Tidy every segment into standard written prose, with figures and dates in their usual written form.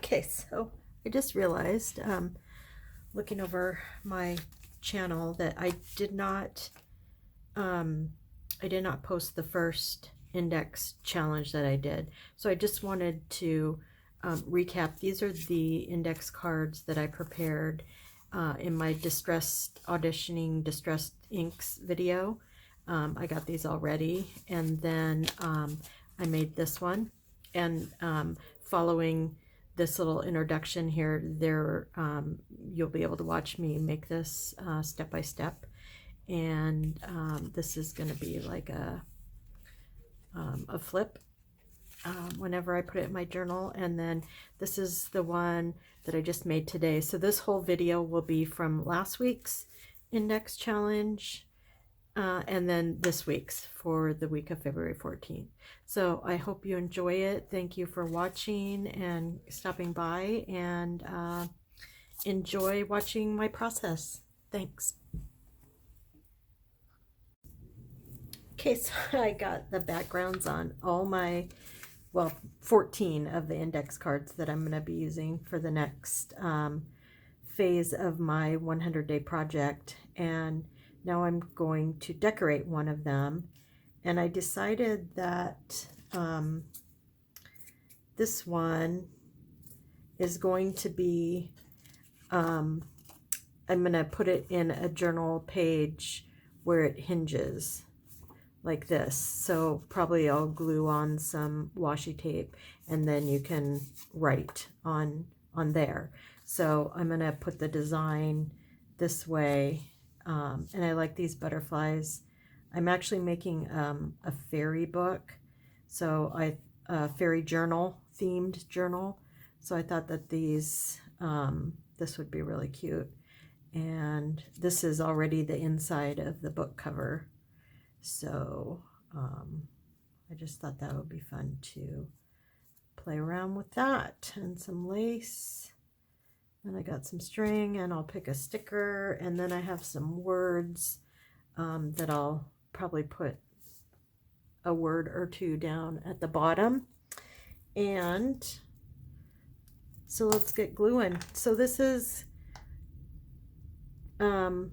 Okay, so I just realized, looking over my channel, that um, I did not post the first index challenge that I did. So I just wanted to recap. These are the index cards that I prepared in my distressed auditioning distressed inks video. I got these already, and then I made this one, and following this little introduction here, you'll be able to watch me make this step by step. And this is going to be like a flip whenever I put it in my journal. And then this is the one that I just made today. So this whole video will be from last week's index challenge, and then this week's for the week of February 14th. So I hope you enjoy it. Thank you for watching and stopping by, and enjoy watching my process. Thanks. Okay, so I got the backgrounds on all my, well, 14 of the index cards that I'm going to be using for the next phase of my 100-day project. And now I'm going to decorate one of them. And I decided that this one is going to be, I'm going to put it in a journal page where it hinges like this. So probably I'll glue on some washi tape, and then you can write on there. So I'm going to put the design this way, and I like these butterflies. I'm actually making a fairy book, so a fairy journal, themed journal. So I thought that these this would be really cute. And this is already the inside of the book cover. So I just thought that would be fun to play around with that, and some lace. And I got some string, and I'll pick a sticker, and then I have some words that I'll probably put a word or two down at the bottom. And so let's get gluing. So this is I'm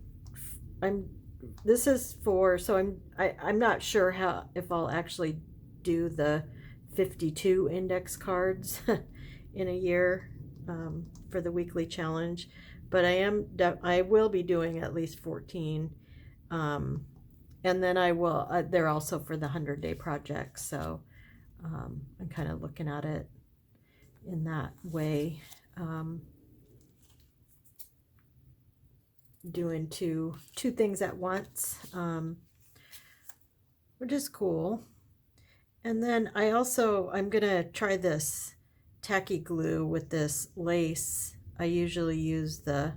not sure if I'll actually do the 52 index cards in a year for the weekly challenge, but I will be doing at least 14, and then they're also for the 100-day project. So I'm kind of looking at it in that way. Doing two things at once, which is cool. And then I'm gonna try this tacky glue with this lace. I usually use I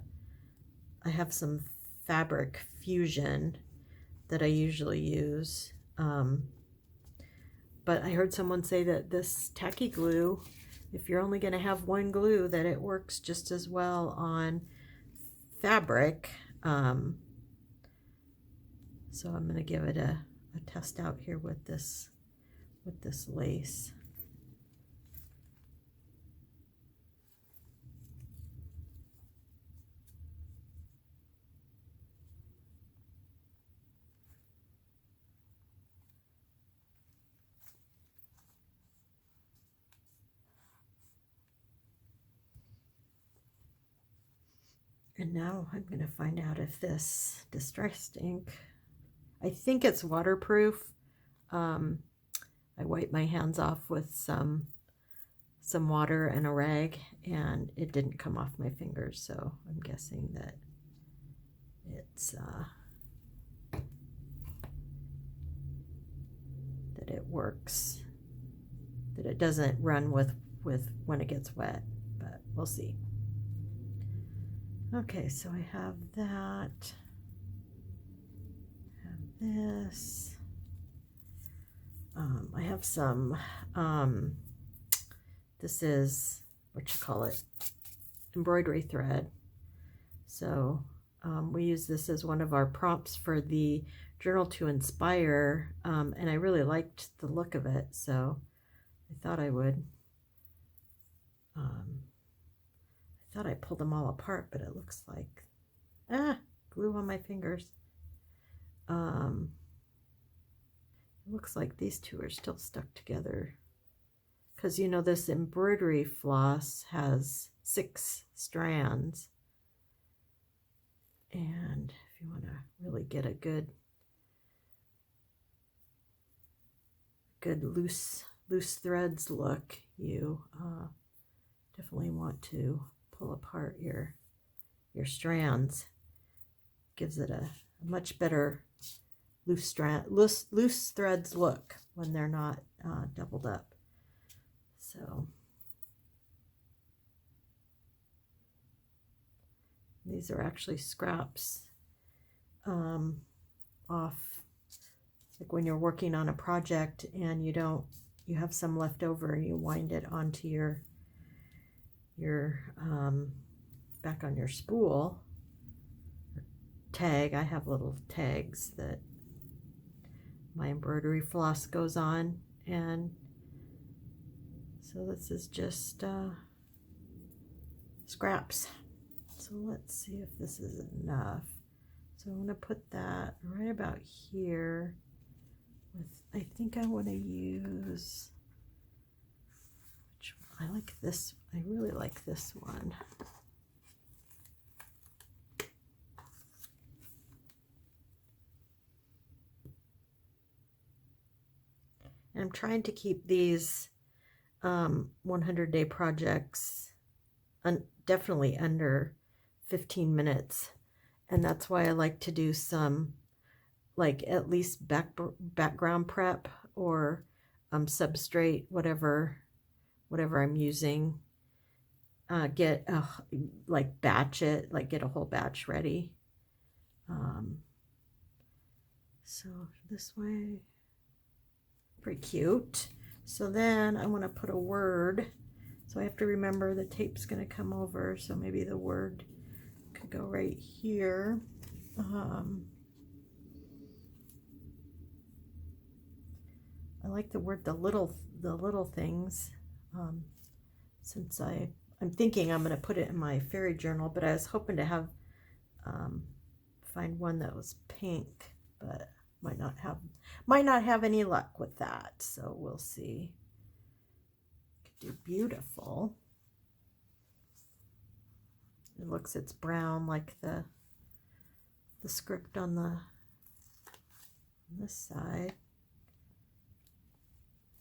have some Fabric Fusion that I usually use, but I heard someone say that this tacky glue, if you're only going to have one glue, that it works just as well on fabric. So I'm going to give it a test out here with this lace. And now I'm going to find out if this distressed ink, I think it's waterproof. I wiped my hands off with some water and a rag, and it didn't come off my fingers, so I'm guessing that it's that it works, that it doesn't run with when it gets wet, but we'll see. Okay, so I have that. I have this. I have some, this is, embroidery thread. So we use this as one of our prompts for the Journal to Inspire, and I really liked the look of it, so I thought I would thought I pulled them all apart, but it looks like, glue on my fingers. It looks like these two are still stuck together. Because, you know, this embroidery floss has 6 strands. And if you want to really get a good loose threads look, you definitely want to pull apart your strands. Gives it a much better loose threads look when they're not doubled up. So these are actually scraps off, like when you're working on a project and you have some left over and you wind it onto your back on your spool tag. I have little tags that my embroidery floss goes on, and so this is just scraps. So let's see if this is enough. So I'm going to put that right about here with, I think I want to use, I like this, I really like this one. And I'm trying to keep these 100-day projects definitely under 15 minutes. And that's why I like to do some, like, at least background prep or substrate, whatever I'm using. Get a, like, batch it, like get a whole batch ready. So this way, pretty cute. So then I want to put a word. So I have to remember the tape's going to come over. So maybe the word could go right here. I like the word the little things. Since I'm thinking I'm going to put it in my fairy journal, but I was hoping to have find one that was pink, but might not have any luck with that. So we'll see. Could do beautiful. It's brown like the script on this side.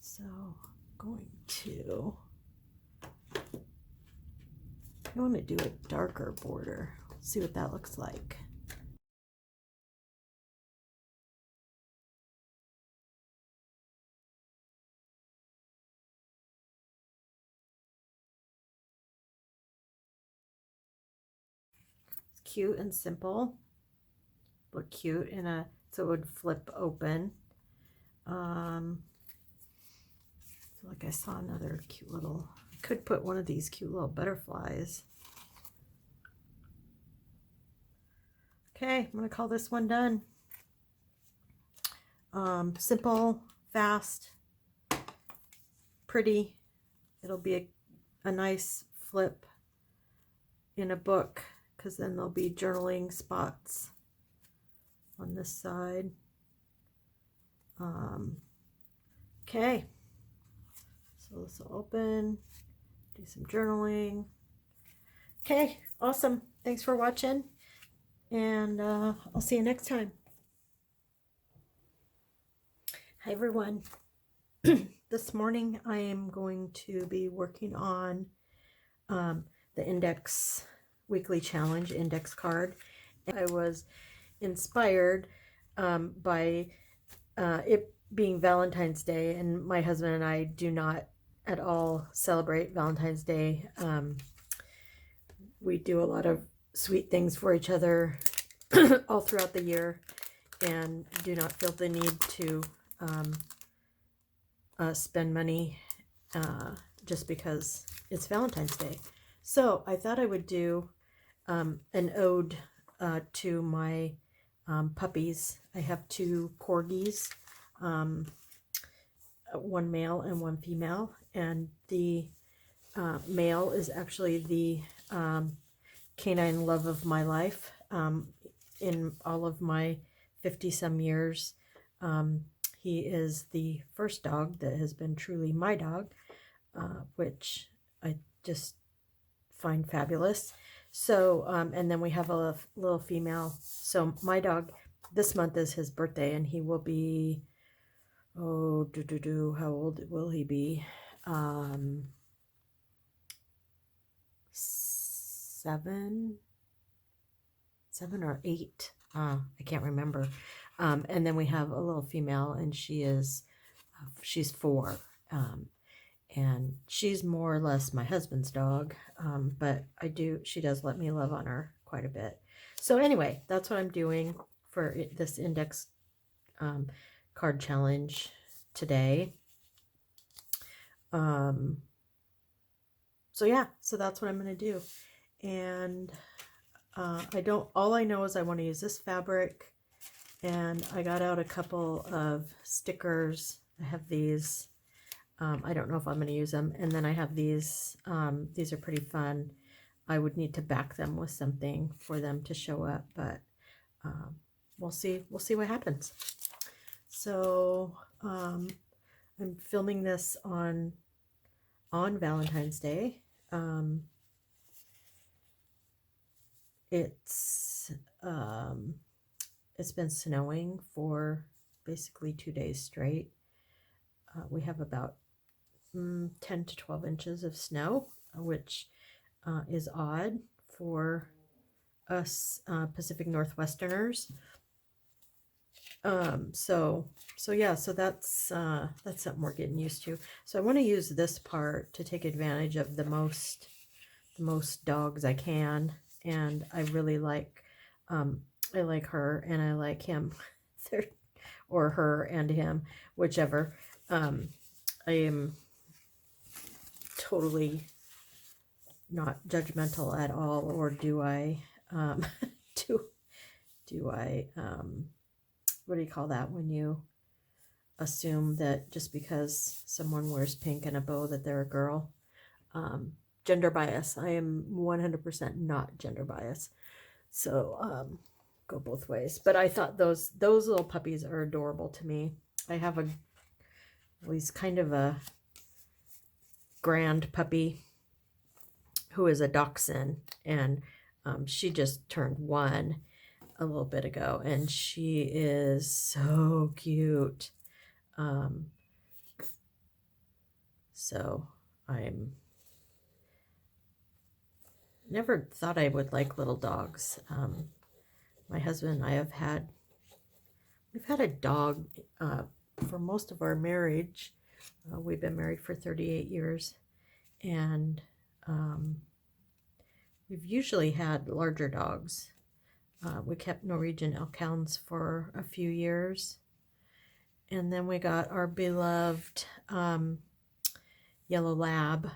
So I'm going to, I want to do a darker border. See what that looks like. It's cute and simple. Look cute so it would flip open. So like I saw another cute little, I could put one of these cute little butterflies. Okay, I'm gonna call this one done. Simple, fast, pretty. It'll be a nice flip in a book, because then there'll be journaling spots on this side. Okay, so this will open, do some journaling. Okay, awesome. Thanks for watching, and I'll see you next time. Hi everyone. This morning I am going to be working on the Index Weekly Challenge index card. I was inspired by it being Valentine's Day, and my husband and I do not at all celebrate Valentine's Day. We do a lot of sweet things for each other all throughout the year, and do not feel the need to spend money just because it's Valentine's Day. So I thought I would do an ode to my puppies. I have 2 corgis, one male and one female, and the male is actually the canine love of my life. In all of my 50-some years, he is the first dog that has been truly my dog, which I just find fabulous. So, and then we have a little female. So my dog, this month is his birthday, and he will be, oh, how old will he be? 7 or 8. I can't remember. And then we have a little female, and she's 4. And she's more or less my husband's dog, but she does let me love on her quite a bit. So anyway, that's what I'm doing for this index card challenge today. So yeah, so that's what I'm going to do. And all I know is I want to use this fabric, and I got out a couple of stickers. I have these. I don't know if I'm going to use them. And then I have these. These are pretty fun. I would need to back them with something for them to show up, but we'll see. We'll see what happens. So I'm filming this on Valentine's Day. It's been snowing for basically 2 days straight. We have about 10 to 12 inches of snow, which is odd for us Pacific Northwesterners. So that's something we're getting used to. So I want to use this part to take advantage of the most dogs I can, and I really like I like her and I like him, or her and him, whichever. I am totally not judgmental at all, or do I what do you call that when you assume that just because someone wears pink and a bow that they're a girl? Gender bias. I am 100% not gender bias. So go both ways. But I thought those little puppies are adorable to me. I have he's kind of a grand puppy who is a dachshund, and she just turned 1 a little bit ago, and she is so cute. So I'm never thought I would like little dogs. My husband and I we've had a dog for most of our marriage. We've been married for 38 years, and we've usually had larger dogs. We kept Norwegian Elkhounds for a few years, and then we got our beloved yellow lab,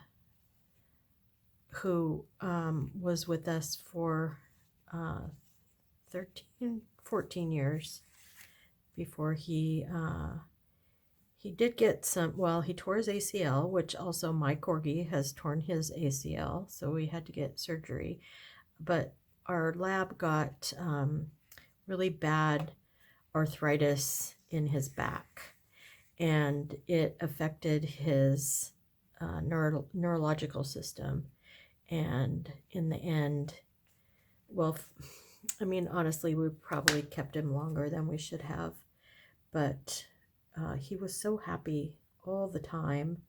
who was with us for 14 years before he did get he tore his ACL, which also my Corgi has torn his ACL, so we had to get surgery. But our lab got really bad arthritis in his back, and it affected his neurological system. And in the end, well, I mean, honestly, we probably kept him longer than we should have, but he was so happy all the time,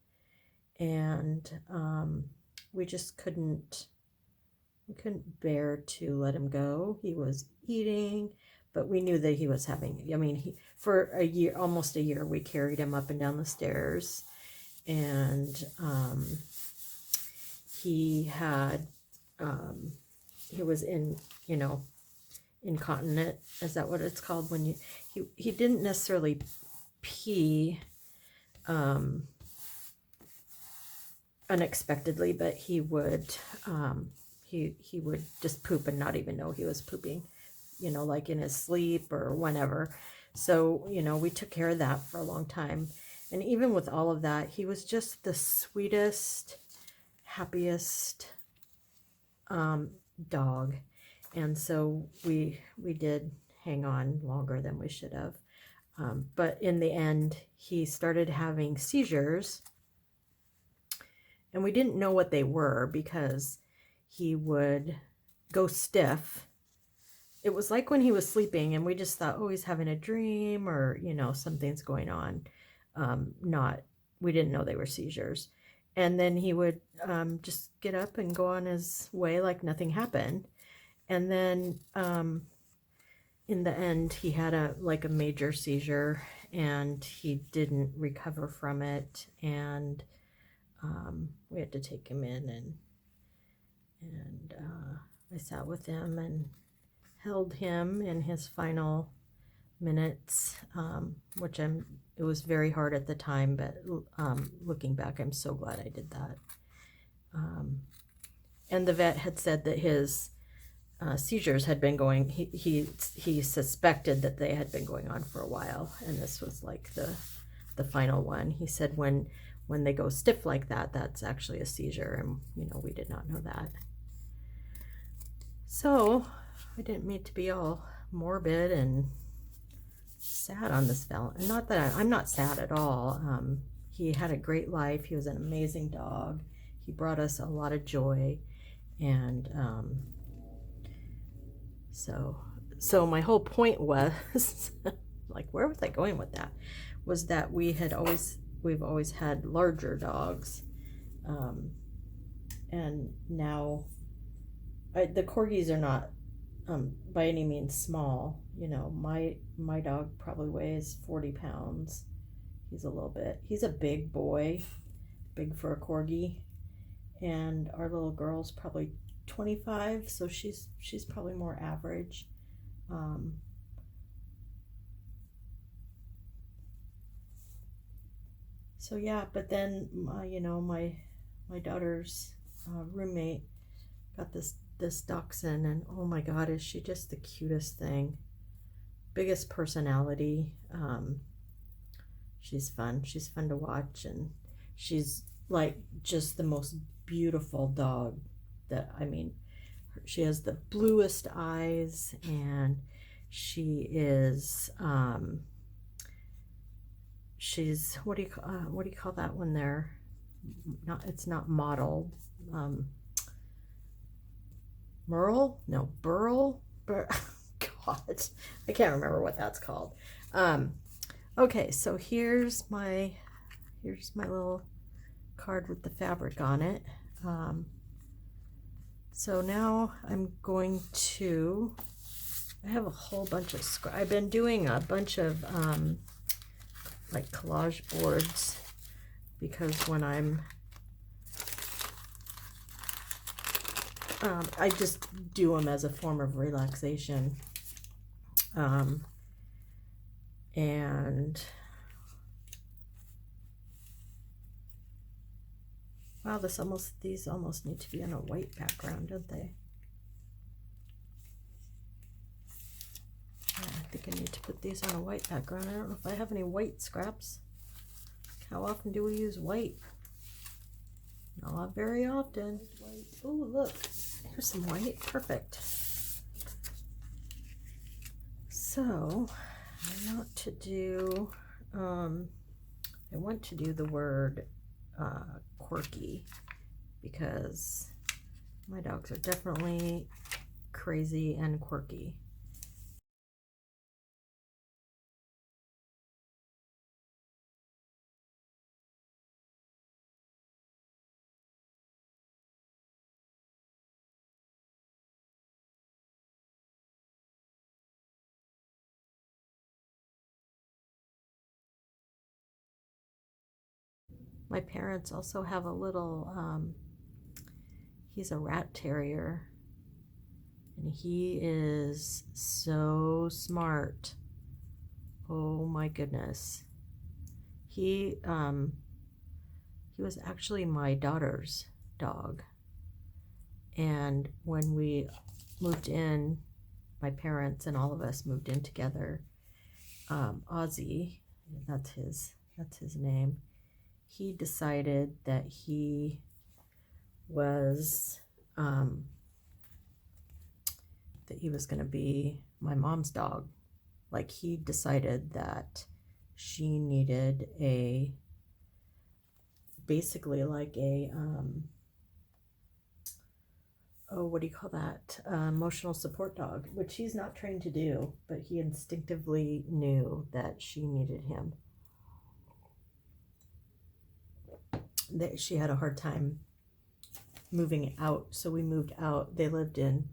and we just couldn't bear to let him go. He was eating, but we knew that he was for a year, almost a year, we carried him up and down the stairs, and he was incontinent. Is that what it's called? When he didn't necessarily pee unexpectedly, but he would he would just poop and not even know he was pooping, like in his sleep or whenever. So we took care of that for a long time, and even with all of that, he was just the sweetest, happiest dog, and so we did hang on longer than we should have. But in the end, he started having seizures, and we didn't know what they were because he would go stiff. It was like when he was sleeping, and we just thought, oh, he's having a dream, or, you know, something's going on. We didn't know they were seizures. And then he would just get up and go on his way like nothing happened. And then in the end, he had a major seizure, and he didn't recover from it. And we had to take him in, and I sat with him and held him in his final minutes, which it was very hard at the time, but looking back, I'm so glad I did that. And the vet had said that his seizures had been going, he suspected that they had been going on for a while, and this was like the final one. He said when they go stiff like that, that's actually a seizure, and you know, we did not know that. So I didn't mean to be all morbid and sad on this Valentine. Not that I'm not sad at all. He had a great life. He was an amazing dog. He brought us a lot of joy, and so my whole point was like, where was I going with that? Was that we've always had larger dogs, and now the corgis are not by any means small. You know, my dog probably weighs 40 pounds. He's a big boy, big for a corgi, and our little girl's probably 25, so she's probably more average. So yeah, but then my daughter's roommate got this dachshund, and oh my God, is she just the cutest thing? Biggest personality. She's fun to watch, and she's like just the most beautiful dog she has the bluest eyes, and she is she's what do you call that when they're not, it's not mottled, Merle? No, Burl? God, I can't remember what that's called. Okay, so here's my little card with the fabric on it. So now I'm going to, I have a whole bunch of I've been doing a bunch of like collage boards, because when I'm I just do them as a form of relaxation. And wow, these almost need to be on a white background, don't they? Yeah, I think I need to put these on a white background. I don't know if I have any white scraps. How often do we use white? Not very often. Oh, look, here's some white. Perfect. So I want to do the word quirky, because my dogs are definitely crazy and quirky. My parents also have a little, he's a rat terrier, and he is so smart. Oh my goodness. He was actually my daughter's dog. And when we moved in, my parents and all of us moved in together, Ozzy, that's his name, he decided that he was that he was going to be my mom's dog. Like, he decided that she needed basically like a, oh, what do you call that? Emotional support dog, which he's not trained to do, but he instinctively knew that she needed him. That she had a hard time moving out, so we moved out. They lived in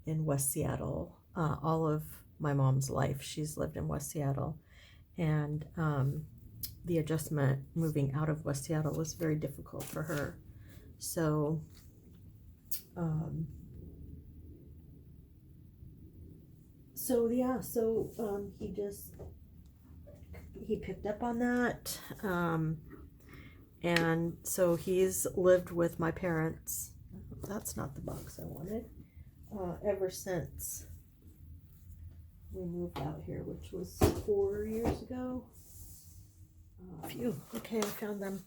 West Seattle all of my mom's life. She's lived in West Seattle, and the adjustment moving out of West Seattle was very difficult for her. So he picked up on that, and so he's lived with my parents. That's not the box I wanted. Ever since we moved out here, which was 4 years ago. Phew. Okay, I found them.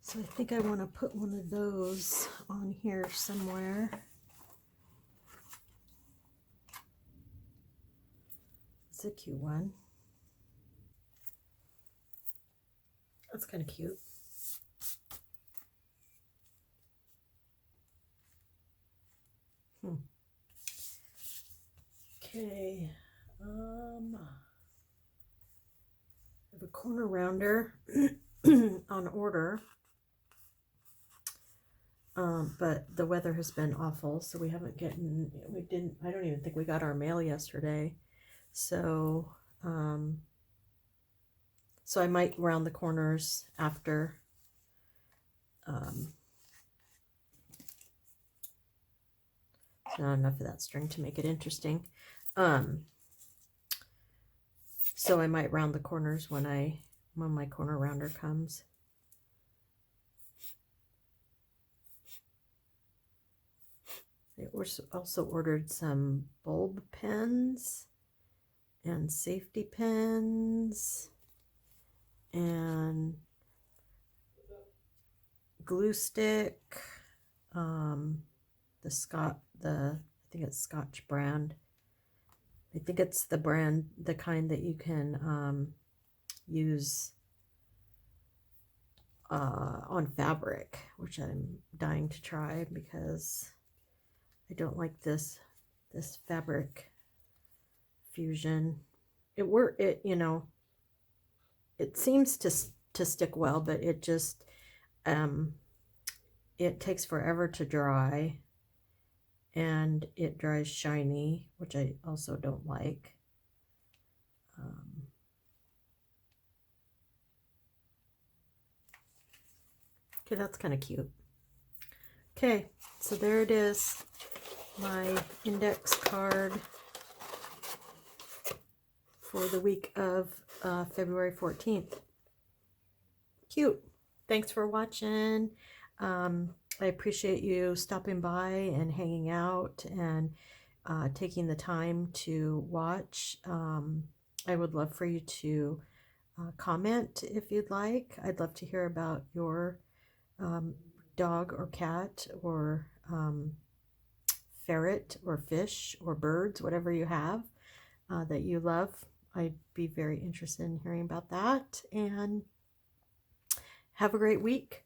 So I think I want to put one of those on here somewhere. It's a cute one. That's kind of cute. Okay. I have a corner rounder on order. But the weather has been awful, so I don't even think we got our mail yesterday. So, so I might round the corners after. Not enough of that string to make it interesting. So I might round the corners when my corner rounder comes. I also ordered some bulb pens and safety pins and glue stick. I think it's Scotch brand. I think it's the brand, the kind that you can use on fabric, which I'm dying to try because I don't like this fabric fusion. It seems to stick well, but it just it takes forever to dry, and it dries shiny, which I also don't like. Okay, that's kind of cute. Okay, so there it is, my index card for the week of February 14th. Cute. Thanks for watching. I appreciate you stopping by and hanging out and taking the time to watch. I would love for you to comment if you'd like. I'd love to hear about your dog or cat or ferret or fish or birds, whatever you have that you love. I'd be very interested in hearing about that. And have a great week.